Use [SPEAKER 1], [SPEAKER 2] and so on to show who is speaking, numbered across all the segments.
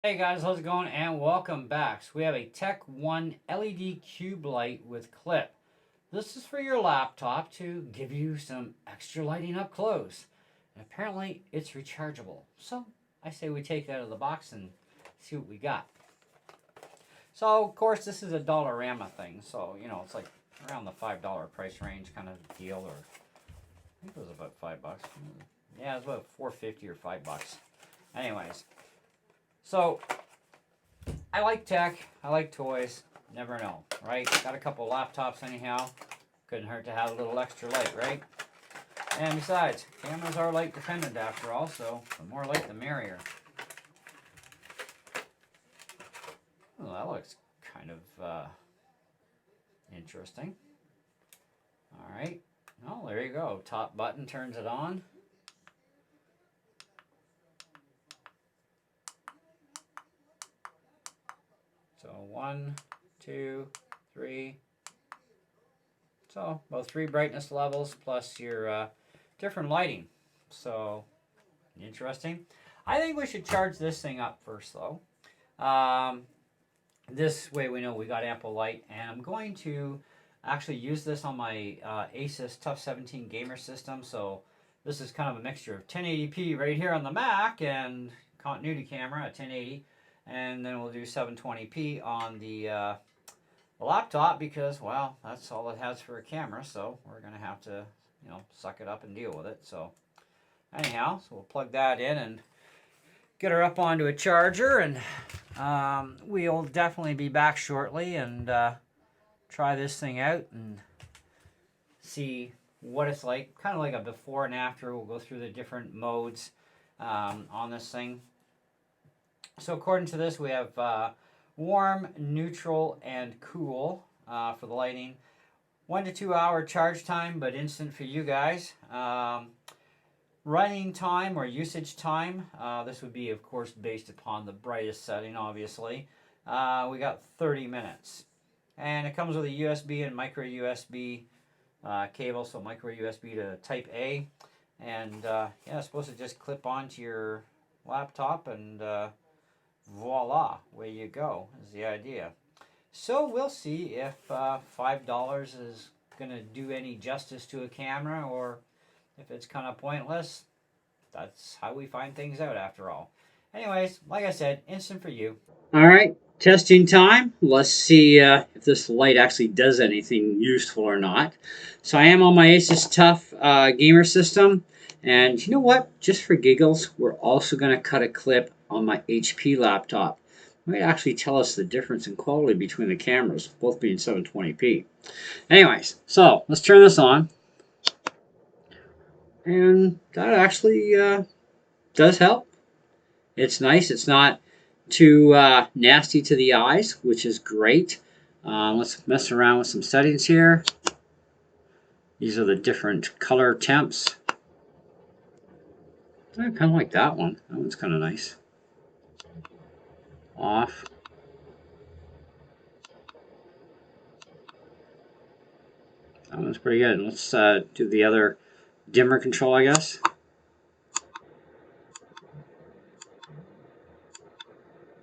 [SPEAKER 1] Hey guys, how's it going? And welcome back. So we have a Tech1 LED cube light with clip. This is for your laptop to give you some extra lighting up close. And apparently it's rechargeable. So I say we take it out of the box and see what we got. So of course this is a Dollarama thing. So it's like around the $5 price range kind of deal, or I think it was about $5. Yeah, it was about $4.50 or $5. Anyways, so I like tech. I like toys. Never know, right? Got a couple laptops anyhow. Couldn't hurt to have a little extra light, right? And besides, cameras are light dependent after all, so the more light the merrier. Oh, that looks kind of interesting. All right. Oh, there you go. Top button turns it on. So 1, 2, 3. So about 3 brightness levels plus your different lighting. So interesting. I think we should charge this thing up first though. This way we know we got ample light, and I'm going to actually use this on my Asus Tough 17 gamer system. So this is kind of a mixture of 1080p right here on the Mac and continuity camera at 1080, and then we'll do 720p on the laptop because, well, that's all it has for a camera, so we're going to have to, suck it up and deal with it. So anyhow, so we'll plug that in and get her up onto a charger, and we'll definitely be back shortly and try this thing out and see what it's like, kind of like a before and after. We'll go through the different modes on this thing. So according to this, we have warm, neutral, and cool for the lighting. 1 to 2 hour charge time, but instant for you guys. Running time or usage time, this would be, of course, based upon the brightest setting, obviously. We got 30 minutes. And it comes with a USB and micro USB cable, so micro USB to Type A. And yeah, it's supposed to just clip onto your laptop, and voila, away you go, is the idea. So we'll see if $5 is going to do any justice to a camera, or if it's kind of pointless. That's how we find things out after all. Anyways, like I said, instant for you. All right, testing time. Let's see if this light actually does anything useful or not. So I am on my Asus Tough gamer system. And you know what? Just for giggles, we're also going to cut a clip on my HP laptop. It might actually tell us the difference in quality between the cameras, both being 720p. Anyways, so let's turn this on. And that actually does help. It's nice. It's not too nasty to the eyes, which is great. Let's mess around with some settings here. These are the different color temps. I kind of like that one. That one's kind of nice. Off. That one's pretty good. Let's do the other dimmer control, I guess.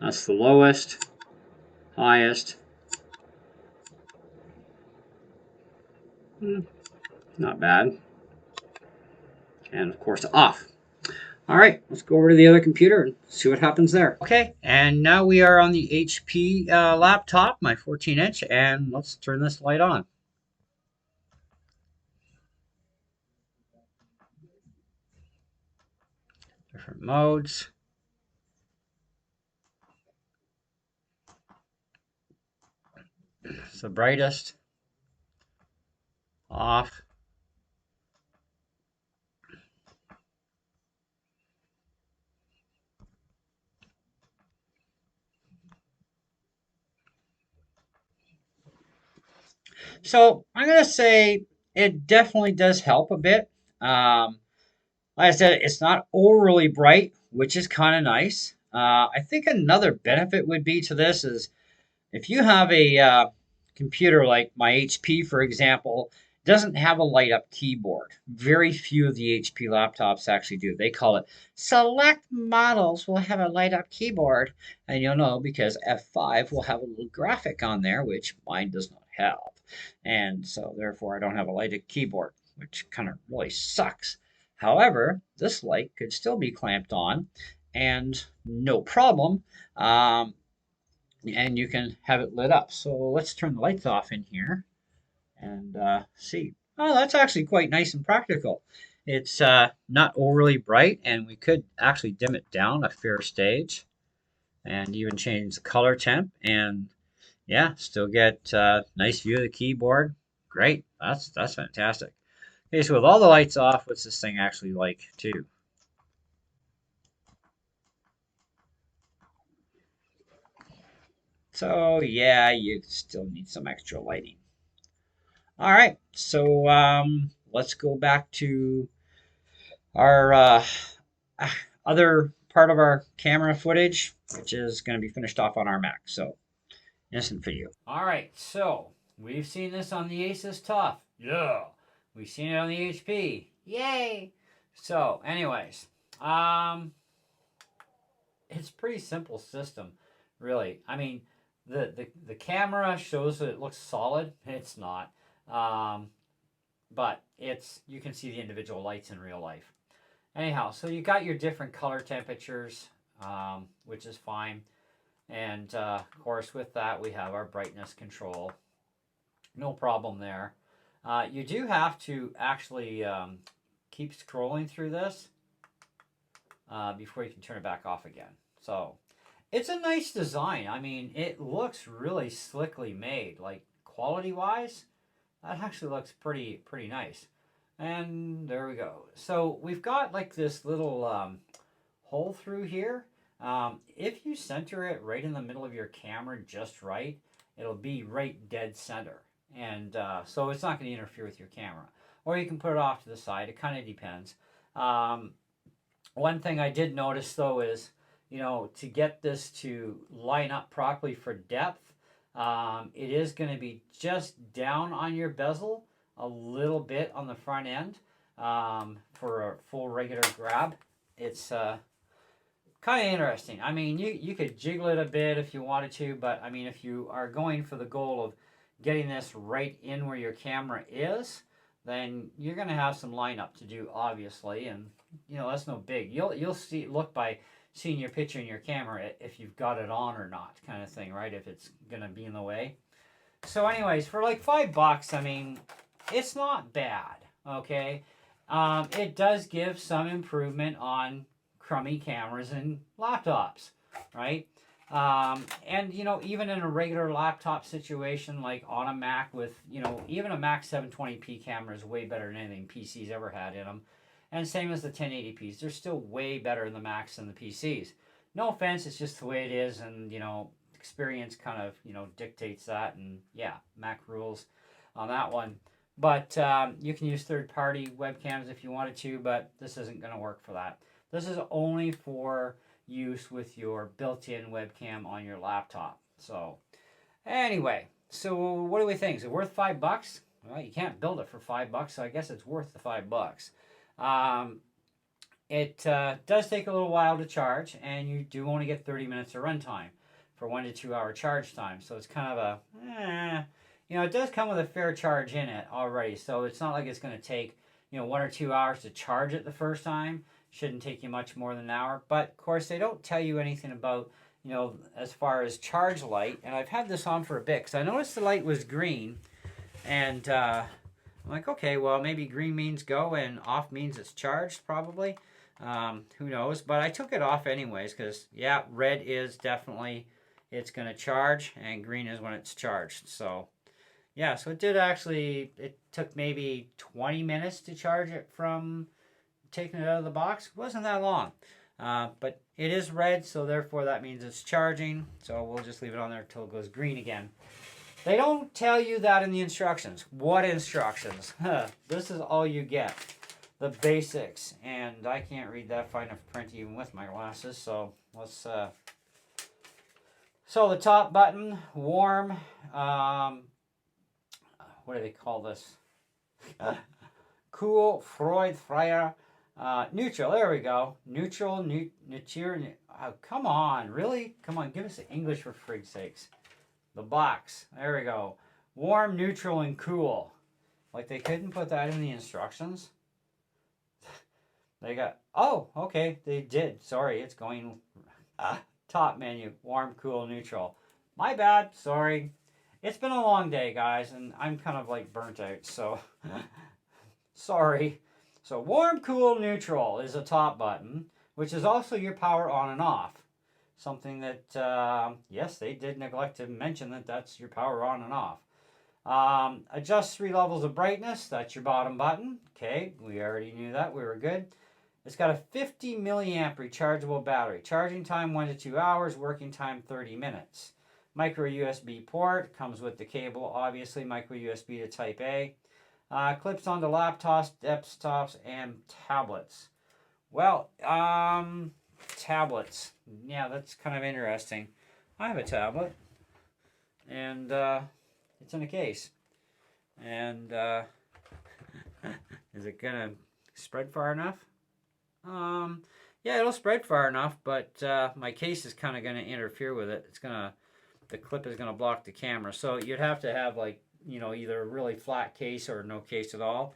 [SPEAKER 1] That's the lowest, highest. Not bad. And of course, off. All right, let's go over to the other computer and see what happens there. Okay, and now we are on the HP laptop, my 14-inch, and let's turn this light on. Different modes. It's the brightest. Off. So I'm going to say it definitely does help a bit. Like I said, it's not overly bright, which is kind of nice. I think another benefit would be to this is if you have a computer like my HP, for example,
[SPEAKER 2] doesn't have a light up keyboard. Very few of the HP laptops actually do. They call it select models will have a light up keyboard. And you'll know because F5 will have a little graphic on there, which mine does not have. And so therefore I don't have a lighted keyboard, which kind of really sucks. However, this light could still be clamped on and no problem. And you can have it lit up. So let's turn the lights off in here and see. Oh, that's actually quite nice and practical. It's not overly bright, and we could actually dim it down a fair stage and even change the color temp. And yeah, still get nice view of the keyboard. Great, that's fantastic. Okay, so with all the lights off, what's this thing actually like too? So yeah, you still need some extra lighting. All right, so let's go back to our other part of our camera footage, which is going to be finished off on our Mac. So, instant video.
[SPEAKER 1] All right, so we've seen this on the Asus TUF. Yeah. We've seen it on the HP. Yay. So, anyways, it's a pretty simple system, really. I mean, the camera shows that it looks solid. It's not. But you can see the individual lights in real life. Anyhow, so you got your different color temperatures, which is fine. And of course, with that, we have our brightness control. No problem there. You do have to actually keep scrolling through this before you can turn it back off again. So it's a nice design. I mean, it looks really slickly made. Like quality-wise, that actually looks pretty nice. And there we go. So we've got like this little hole through here. If you center it right in the middle of your camera just right, it'll be right dead center. And so it's not going to interfere with your camera. Or you can put it off to the side. It kind of depends. One thing I did notice though is, to get this to line up properly for depth, it is going to be just down on your bezel a little bit on the front end for a full regular grab. It's kind of interesting. I mean, you could jiggle it a bit if you wanted to, but I mean, if you are going for the goal of getting this right in where your camera is, then you're going to have some lineup to do, obviously, and that's no big. You'll look by seeing your picture in your camera if you've got it on or not, kind of thing, right? If it's going to be in the way. So, anyways, for like $5, I mean, it's not bad. Okay, it does give some improvement on crummy cameras and laptops, right? And even in a regular laptop situation, like on a Mac with even a Mac 720p camera is way better than anything PC's ever had in them. And same as the 1080p's, they're still way better in the Macs than the PCs. No offense, it's just the way it is, and experience kind of dictates that, and yeah, Mac rules on that one. But you can use third-party webcams if you wanted to, but this isn't going to work for that. This is only for use with your built-in webcam on your laptop. So anyway, so what do we think? Is it worth $5? Well, you can't build it for $5, so I guess it's worth the $5. It does take a little while to charge, and you do only get 30 minutes of runtime for 1 to 2 hour charge time. So it's kind of it does come with a fair charge in it already. So it's not like it's going to take 1 or 2 hours to charge it the first time. Shouldn't take you much more than an hour. But of course, they don't tell you anything about as far as charge light. And I've had this on for a bit because I noticed the light was green, and I'm like, okay, well, maybe green means go and off means it's charged, probably. Who knows? But I took it off anyways because, yeah, red is definitely it's going to charge, and green is when it's charged. So, yeah, so it took maybe 20 minutes to charge it from taking it out of the box. It wasn't that long. But it is red, so therefore that means it's charging. So we'll just leave it on there until it goes green again. They don't tell you that in the instructions. What instructions? This is all you get. The basics. And I can't read that fine of print even with my glasses. So let's... So the top button, warm. What do they call this? Cool, Freud, Freier. Neutral, there we go. Neutral, neutral. Oh, come on, really? Come on, give us the English for frig's sakes. The box, there we go. Warm, neutral, and cool. Like they couldn't put that in the instructions? They got, oh, okay, they did. Sorry, it's going top menu, warm, cool, neutral. My bad, sorry. It's been a long day, guys, and I'm kind of like burnt out, so sorry. So warm, cool, neutral is a top button, which is also your power on and off. Something that, yes, they did neglect to mention that that's your power on and off. Adjust 3 levels of brightness, that's your bottom button. Okay, we already knew that, we were good. It's got a 50 milliamp rechargeable battery. Charging time 1 to 2 hours, working time 30 minutes. Micro USB port, comes with the cable, obviously, micro USB to type A. Clips onto laptops, desktops, and tablets. Well, tablets. Yeah, that's kind of interesting. I have a tablet, and it's in a case. And is it gonna spread far enough? Yeah, it'll spread far enough, but my case is kind of gonna interfere with it. The clip is gonna block the camera, so you'd have to have like, you know, either a really flat case or no case at all,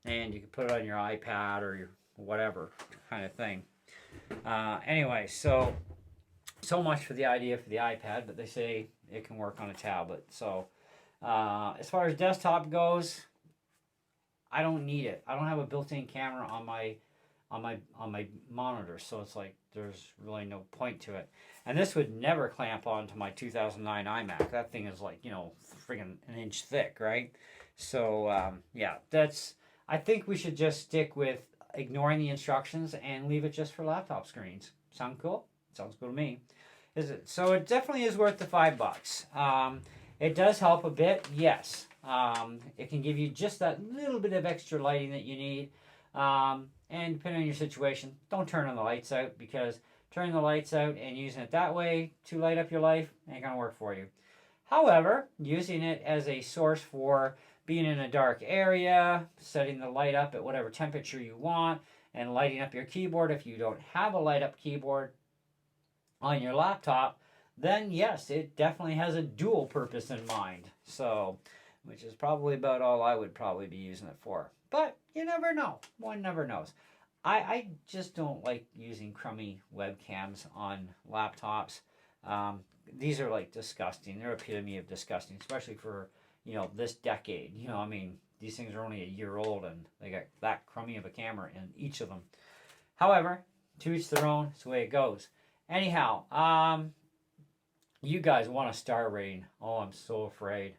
[SPEAKER 1] and you can put it on your iPad or your whatever kind of thing. Anyway, so much for the idea for the iPad, but they say it can work on a tablet. So as far as desktop goes, I don't need it. I don't have a built-in camera on my monitor, so it's like there's really no point to it. And this would never clamp onto my 2009 iMac. That thing is like, you know, friggin' an inch thick, right? So yeah, I think we should just stick with ignoring the instructions and leave it just for laptop screens. Sound cool? Sounds cool to me. Is it? So it definitely is worth the $5. It does help a bit, yes. It can give you just that little bit of extra lighting that you need. And depending on your situation, don't turn on the lights out, because turning the lights out and using it that way to light up your life ain't gonna work for you. However, using it as a source for being in a dark area, setting the light up at whatever temperature you want, and lighting up your keyboard if you don't have a light up keyboard on your laptop, then yes, it definitely has a dual purpose in mind. So, which is probably about all I would probably be using it for. But you never know. One never knows. I just don't like using crummy webcams on laptops. These are like disgusting. They're epitome of disgusting, especially for, you know, this decade. You know, I mean, these things are only a year old and they got that crummy of a camera in each of them. However, to each their own. It's the way it goes. Anyhow, you guys want a star rating. Oh, I'm so afraid.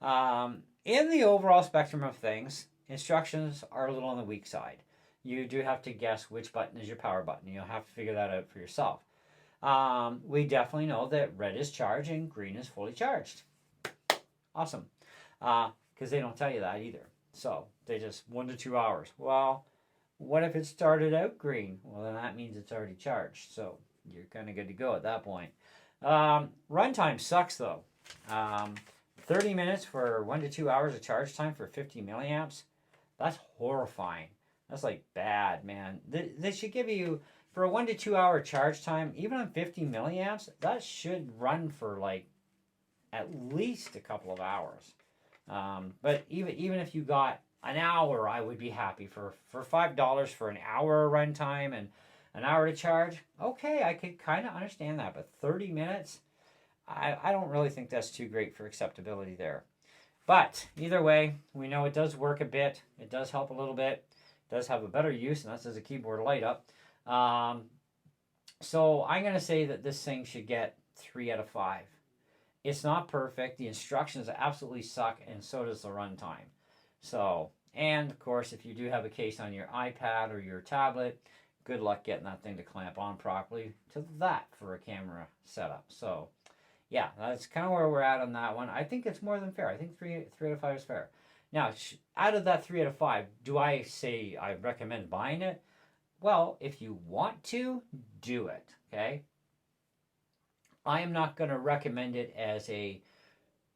[SPEAKER 1] In the overall spectrum of things, instructions are a little on the weak side. You do have to guess which button is your power button. You'll have to figure that out for yourself. We definitely know that red is charged and green is fully charged. Awesome. Because they don't tell you that either. So they just 1 to 2 hours. Well, what if it started out green? Well, then that means it's already charged. So you're kind of good to go at that point. Runtime sucks though. 30 minutes for 1 to 2 hours of charge time for 50 milliamps. That's horrifying. That's like bad, man. They should give you, for a 1 to 2 hour charge time, even on 50 milliamps, that should run for like at least a couple of hours. But even if you got an hour, I would be happy. For $5 for an hour runtime and an hour to charge, okay, I could kind of understand that. But 30 minutes, I don't really think that's too great for acceptability there. But either way, we know it does work a bit. It does help a little bit. It does have a better use, and that's as a keyboard light up. So I'm going to say that this thing should get 3 out of 5. It's not perfect. The instructions absolutely suck, and so does the runtime. So, and of course, if you do have a case on your iPad or your tablet, good luck getting that thing to clamp on properly to that for a camera setup. So, yeah, that's kind of where we're at on that one. I think it's more than fair. I think 3 out of 5 is fair. Now, out of that 3 out of 5, do I say I recommend buying it? Well, if you want to, do it, okay? I am not going to recommend it as a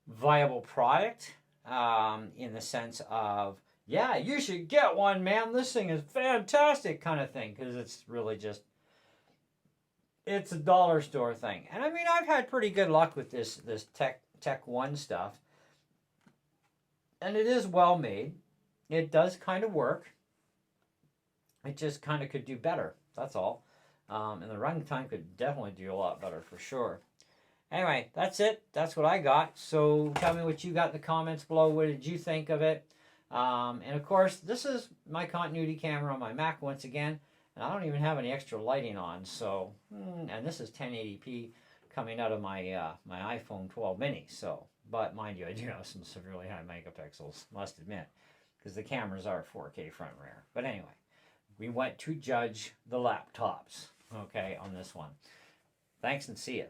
[SPEAKER 1] viable product in the sense of yeah, you should get one, man. This thing is fantastic, kind of thing, because it's really just, it's a dollar store thing. And I mean, I've had pretty good luck with this Tech1 stuff, and it is well made. It does kind of work. It just kind of could do better. That's all. And the running time could definitely do a lot better for sure. Anyway, that's it. That's what I got. So tell me what you got in the comments below. What did you think of it? And of course, this is my continuity camera on my Mac once again. And I don't even have any extra lighting on. So, and this is 1080p coming out of my my iPhone 12 mini. So, but mind you, I do have some severely high megapixels, must admit, because the cameras are 4K front and rear. But anyway, we went to judge the laptops, okay, on this one. Thanks and see you.